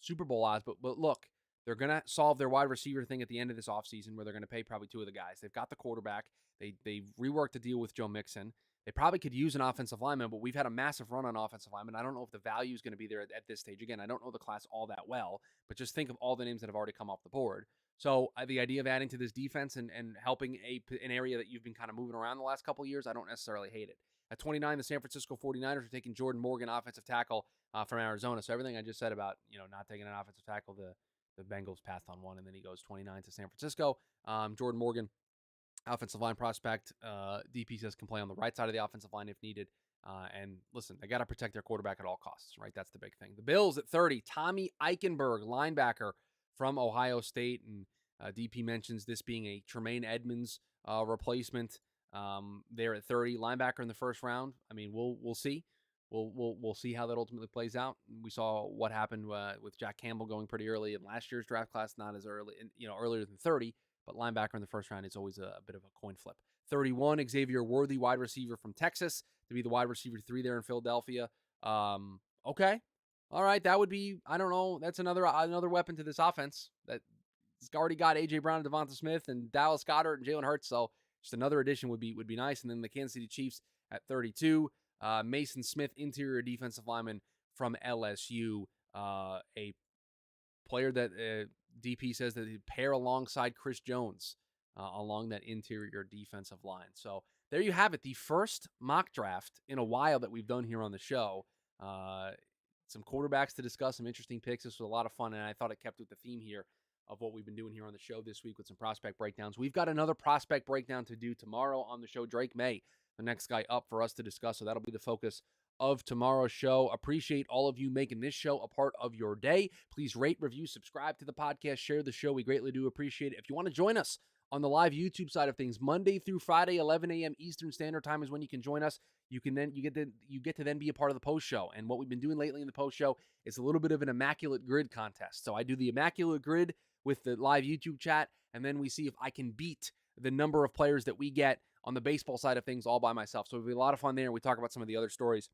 Super Bowl odds, but look, they're going to solve their wide receiver thing at the end of this offseason where they're going to pay probably 2 of the guys. They've got the quarterback. They've reworked the deal with Joe Mixon. They probably could use an offensive lineman, but we've had a massive run on offensive linemen. I don't know if the value is going to be there at this stage. Again, I don't know the class all that well, but just think of all the names that have already come off the board. So the idea of adding to this defense and helping an area that you've been kind of moving around the last couple of years, I don't necessarily hate it. At 29, the San Francisco 49ers are taking Jordan Morgan, offensive tackle from Arizona. So everything I just said about not taking an offensive tackle, the Bengals passed on one, and then he goes 29 to San Francisco. Jordan Morgan, offensive line prospect. DP says can play on the right side of the offensive line if needed. And listen, they got to protect their quarterback at all costs, right? That's the big thing. The Bills at 30, Tommy Eichenberg, linebacker from Ohio State. And DP mentions this being a Tremaine Edmonds replacement. There at 30, linebacker in the first round. I mean, we'll see. we'll see how that ultimately plays out. We saw what happened with Jack Campbell going pretty early in last year's draft class, not as early, earlier than 30, but linebacker in the first round is always a bit of a coin flip. 31, Xavier Worthy, wide receiver from Texas, to be the wide receiver 3 there in Philadelphia. Okay. All right, that would be, I don't know, that's another weapon to this offense. That's already got A.J. Brown and Devonta Smith and Dallas Goedert and Jalen Hurts, so just another addition would be nice. And then the Kansas City Chiefs at 32, Mason Smith, interior defensive lineman from LSU, a player that DP says that he'd pair alongside Chris Jones along that interior defensive line. So there you have it, the first mock draft in a while that we've done here on the show. Some quarterbacks to discuss, some interesting picks. This was a lot of fun, and I thought it kept with the theme here of what we've been doing here on the show this week with some prospect breakdowns. We've got another prospect breakdown to do tomorrow on the show. Drake May, the next guy up for us to discuss, so that'll be the focus of tomorrow's show. Appreciate all of you making this show a part of your day. Please rate, review, subscribe to the podcast, share the show. We greatly do appreciate it. If you want to join us on the live YouTube side of things, Monday through Friday, 11 a.m. Eastern Standard Time is when you can join us. You get to then be a part of the post show. And what we've been doing lately in the post show is a little bit of an immaculate grid contest. So I do the immaculate grid with the live YouTube chat, and then we see if I can beat the number of players that we get on the baseball side of things all by myself. So it'll be a lot of fun there. We talk about some of the other stories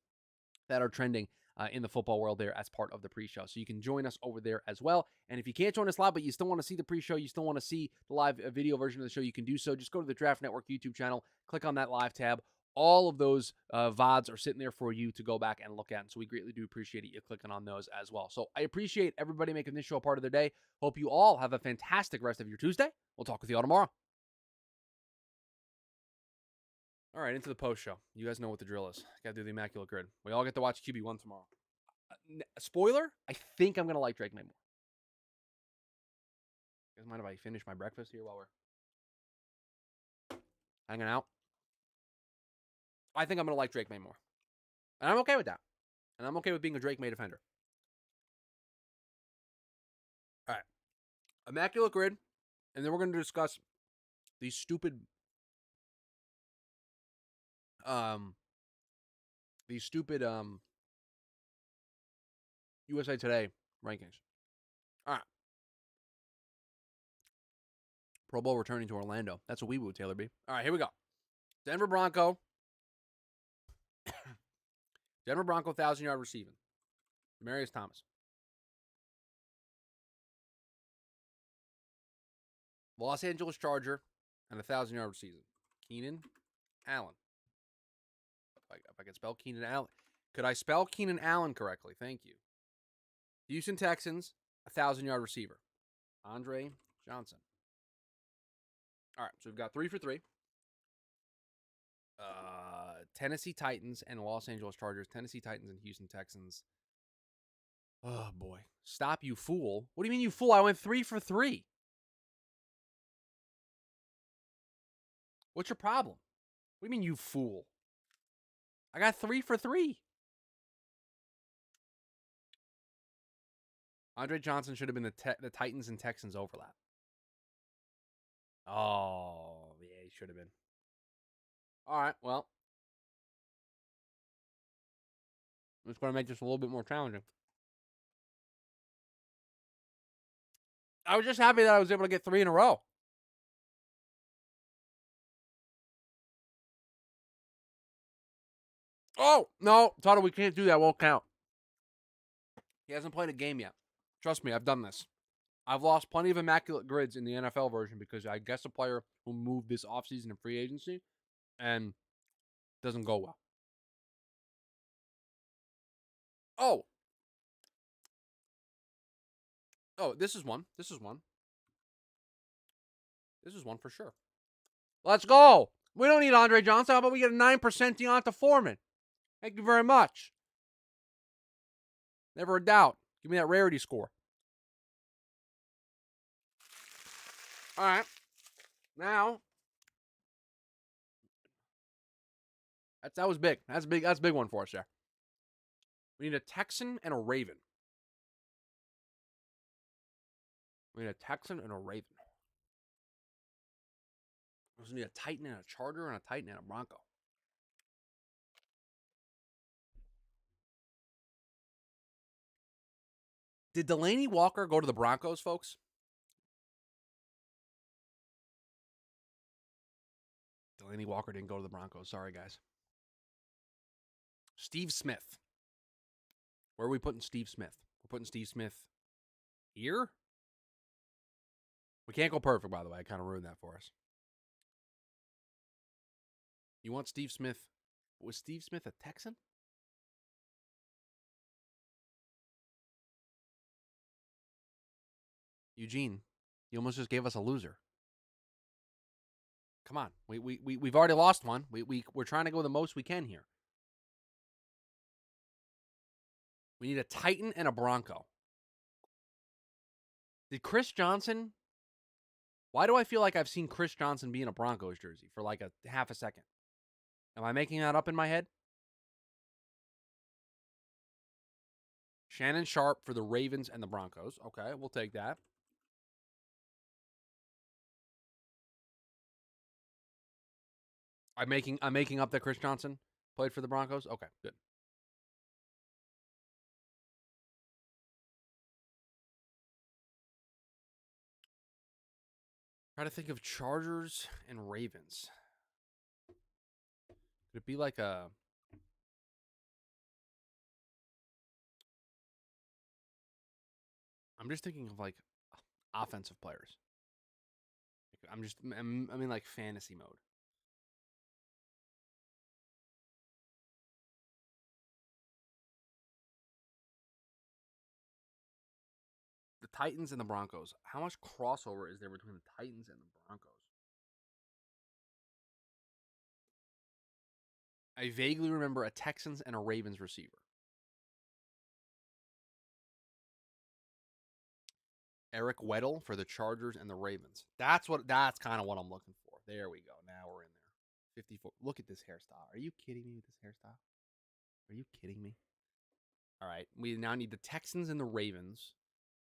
that are trending in the football world there as part of the pre-show. So you can join us over there as well. And if you can't join us live, but you still want to see the pre-show, you still want to see the live video version of the show, you can do so. Just go to the Draft Network YouTube channel, click on that live tab. All of those VODs are sitting there for you to go back and look at. And so we greatly do appreciate you clicking on those as well. So I appreciate everybody making this show a part of their day. Hope you all have a fantastic rest of your Tuesday. We'll talk with you all tomorrow. All right, into the post show. You guys know what the drill is. Got to do the immaculate grid. We all get to watch QB1 tomorrow. Spoiler, I think I'm going to like Drake May more. You guys mind if I finish my breakfast here while we're hanging out? I think I'm going to like Drake May more. And I'm okay with that. And I'm okay with being a Drake May defender. All right. Immaculate grid. And then we're going to discuss these stupid USA Today rankings. All right. Pro Bowl returning to Orlando. That's a wee woo, Taylor B. All right, here we go. Denver Bronco 1,000-yard receiving. Demaryius Thomas. Los Angeles Charger and 1,000-yard receiving. Keenan Allen. If I can spell Keenan Allen. Could I spell Keenan Allen correctly? Thank you. Houston Texans, 1,000-yard receiver. Andre Johnson. All right, so we've got 3 for 3. Tennessee Titans and Los Angeles Chargers. Tennessee Titans and Houston Texans. Oh, boy. Stop, you fool. What do you mean, you fool? I went 3 for 3. What's your problem? What do you mean, you fool? I got 3 for 3. Andre Johnson should have been the Titans and Texans overlap. Oh, yeah, he should have been. All right, well. I'm just going to make this a little bit more challenging. I was just happy that I was able to get 3 in a row. Oh, no. Toto, we can't do that. Won't count. He hasn't played a game yet. Trust me, I've done this. I've lost plenty of immaculate grids in the NFL version because I guess a player who moved this offseason in free agency and doesn't go well. Oh. Oh, this is one. This is one. This is one for sure. Let's go. We don't need Andre Johnson. How about we get a 9% Deonta Foreman? Thank you very much. Never a doubt. Give me that rarity score. All right. Now, that was big. That's big. That's a big one for us there. We need a Texan and a Raven. We need a Texan and a Raven. We need a Titan and a Charger and a Titan and a Bronco. Did Delaney Walker go to the Broncos, folks? Delaney Walker didn't go to the Broncos. Sorry, guys. Steve Smith. Where are we putting Steve Smith? We're putting Steve Smith here? We can't go perfect, by the way. I kind of ruined that for us. You want Steve Smith? Was Steve Smith a Texan? Eugene, you almost just gave us a loser. Come on. We've already lost one. We're trying to go the most we can here. We need a Titan and a Bronco. Did Chris Johnson? Why do I feel like I've seen Chris Johnson be in a Broncos jersey for like a half a second? Am I making that up in my head? Shannon Sharp for the Ravens and the Broncos. Okay, we'll take that. I'm making up that Chris Johnson played for the Broncos. Okay, good. Try to think of Chargers and Ravens. Could it be like a? I'm just thinking of like offensive players. I'm in like fantasy mode. The Titans and the Broncos. How much crossover is there between the Titans and the Broncos? I vaguely remember a Texans and a Ravens receiver. Eric Weddle for the Chargers and the Ravens. That's kind of what I'm looking for. There we go. Now we're in there. 54. Look at this hairstyle. Are you kidding me with this hairstyle? Are you kidding me? All right. We now need the Texans and the Ravens.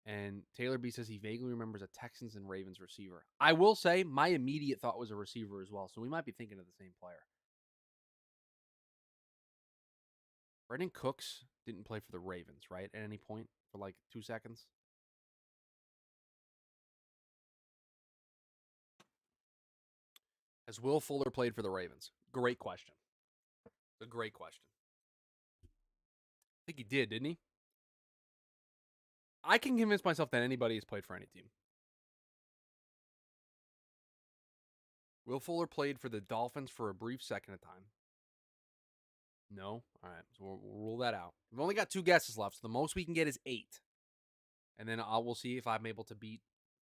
And Taylor B says he vaguely remembers a Texans and Ravens receiver. I will say my immediate thought was a receiver as well. So we might be thinking of the same player. Brendan Cooks didn't play for the Ravens, right? At any point for like 2 seconds. Has Will Fuller played for the Ravens? Great question. A great question. I think he did, didn't he? I can convince myself that anybody has played for any team. Will Fuller played for the Dolphins for a brief second of time. No? All right. So we'll rule that out. We've only got 2 guesses left. So the most we can get is 8. And then we'll see if I'm able to beat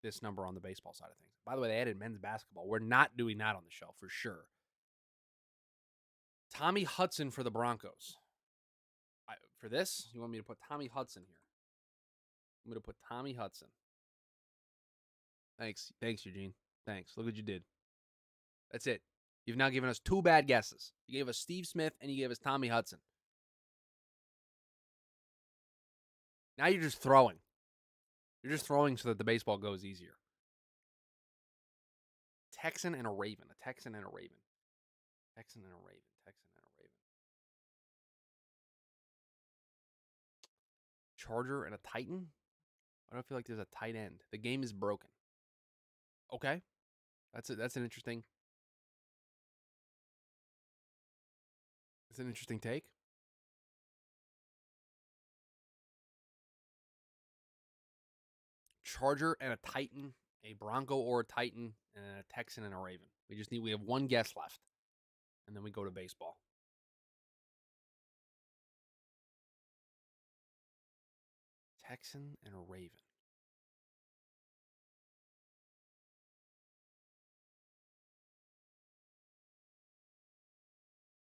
this number on the baseball side of things. By the way, they added men's basketball. We're not doing that on the show for sure. Tommy Hudson for the Broncos. For this, you want me to put Tommy Hudson here? I'm going to put Tommy Hudson. Thanks, Eugene. Thanks. Look what you did. That's it. You've now given us 2 bad guesses. You gave us Steve Smith and you gave us Tommy Hudson. Now you're just throwing. You're just throwing so that the baseball goes easier. Texan and a Raven. A Texan and a Raven. Texan and a Raven. Texan and a Raven. Charger and a Titan? I don't feel like there's a tight end. The game is broken. Okay. That's an interesting. It's an interesting take. Charger and a Titan, a Bronco or a Titan, and a Texan and a Raven. We have 1 guess left. And then we go to baseball. Texan and a Raven.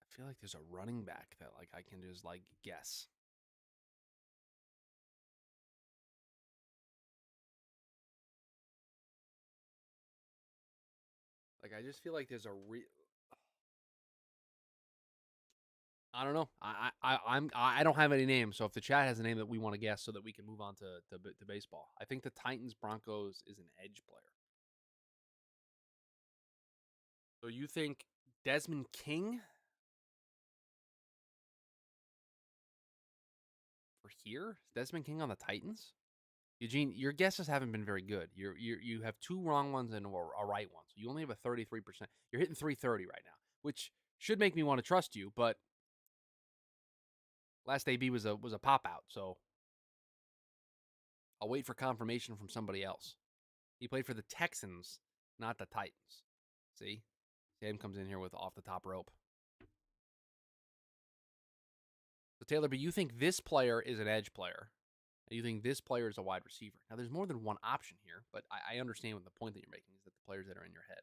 I feel like there's a running back that like I can just like guess. Like I just feel like there's a I don't know. I don't have any names. So if the chat has a name that we want to guess, so that we can move on to baseball. I think the Titans Broncos is an edge player. So you think Desmond King for here? Is Desmond King on the Titans? Eugene, your guesses haven't been very good. You have 2 wrong ones and a right one. So you only have a 33%. You're hitting 330 right now, which should make me want to trust you, but last AB was a pop out, so I'll wait for confirmation from somebody else. He played for the Texans, not the Titans. See? Sam comes in here with off the top rope. So Taylor, but you think this player is an edge player? And you think this player is a wide receiver? Now, there's more than one option here, but I understand what the point that you're making is that the players that are in your head.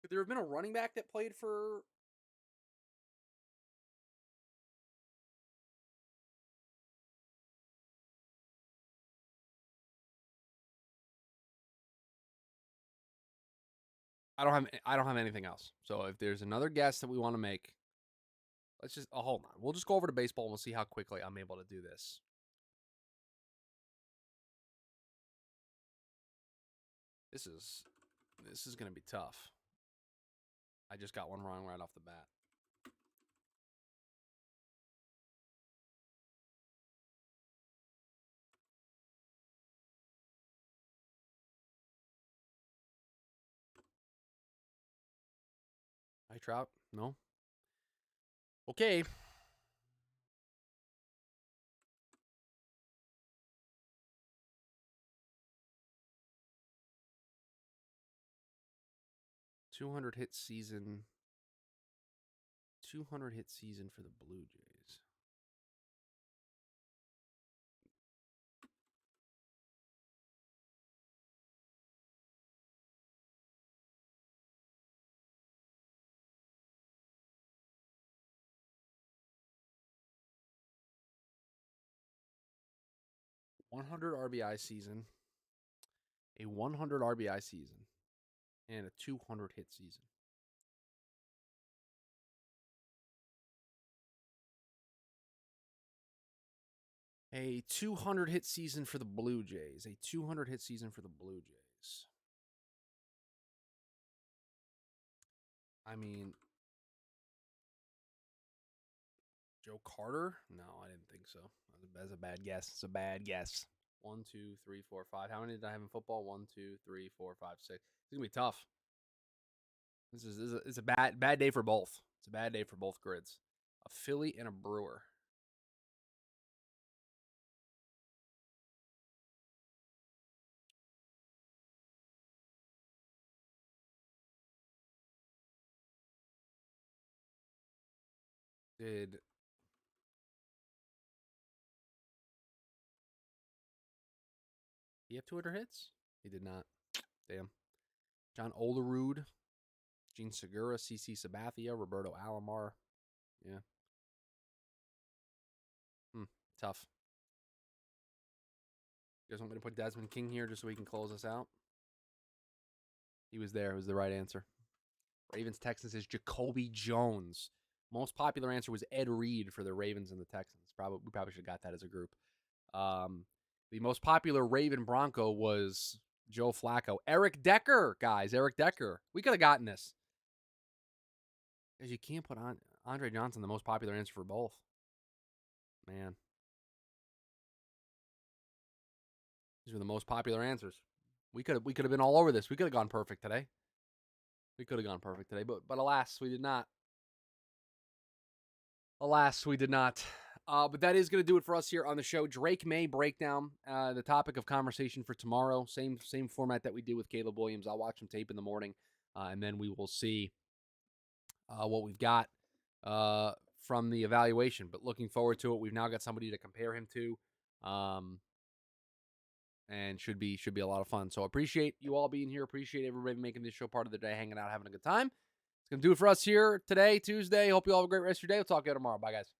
Could there have been a running back that played for? I don't have anything else. So if there's another guess that we want to make, let's just hold on. We'll just go over to baseball and we'll see how quickly I'm able to do this. This is going to be tough. I just got one wrong right off the bat. Hi, Trout. No. Okay. $200 hit season. 200 hit season for the Blue Jays. $100 RBI season, a 100 RBI season, and a 200 hit season. A 200 hit season for the Blue Jays. A 200 hit season for the Blue Jays. I mean, Joe Carter? No, I didn't think so. That's a bad guess. It's a bad guess. 1, 2, 3, 4, 5. How many did I have in football? 1, 2, 3, 4, 5, 6. It's gonna be tough. This is a bad day for both. It's a bad day for both grids. A Philly and a Brewer. Did he have 200 hits? He did not. Damn. John Olerud, Gene Segura, CC Sabathia, Roberto Alomar. Yeah. Tough. You guys want me to put Desmond King here just so we can close us out? He was there. It was the right answer. Ravens Texans is Jacoby Jones. Most popular answer was Ed Reed for the Ravens and the Texans. We probably should have got that as a group. The most popular Raven Bronco was Joe Flacco. Eric Decker, guys. Eric Decker. We could have gotten this. Because you can't put on Andre Johnson, the most popular answer for both. Man. These were the most popular answers. We could have been all over this. We could have gone perfect today. But alas, we did not. But that is going to do it for us here on the show. Drake May breakdown, the topic of conversation for tomorrow. Same format that we did with Caleb Williams. I'll watch some tape in the morning, and then we will see what we've got from the evaluation. But looking forward to it. We've now got somebody to compare him to, and should be a lot of fun. So appreciate you all being here. Appreciate everybody making this show part of their day, hanging out, having a good time. It's going to do it for us here today, Tuesday. Hope you all have a great rest of your day. We'll talk to you tomorrow. Bye, guys.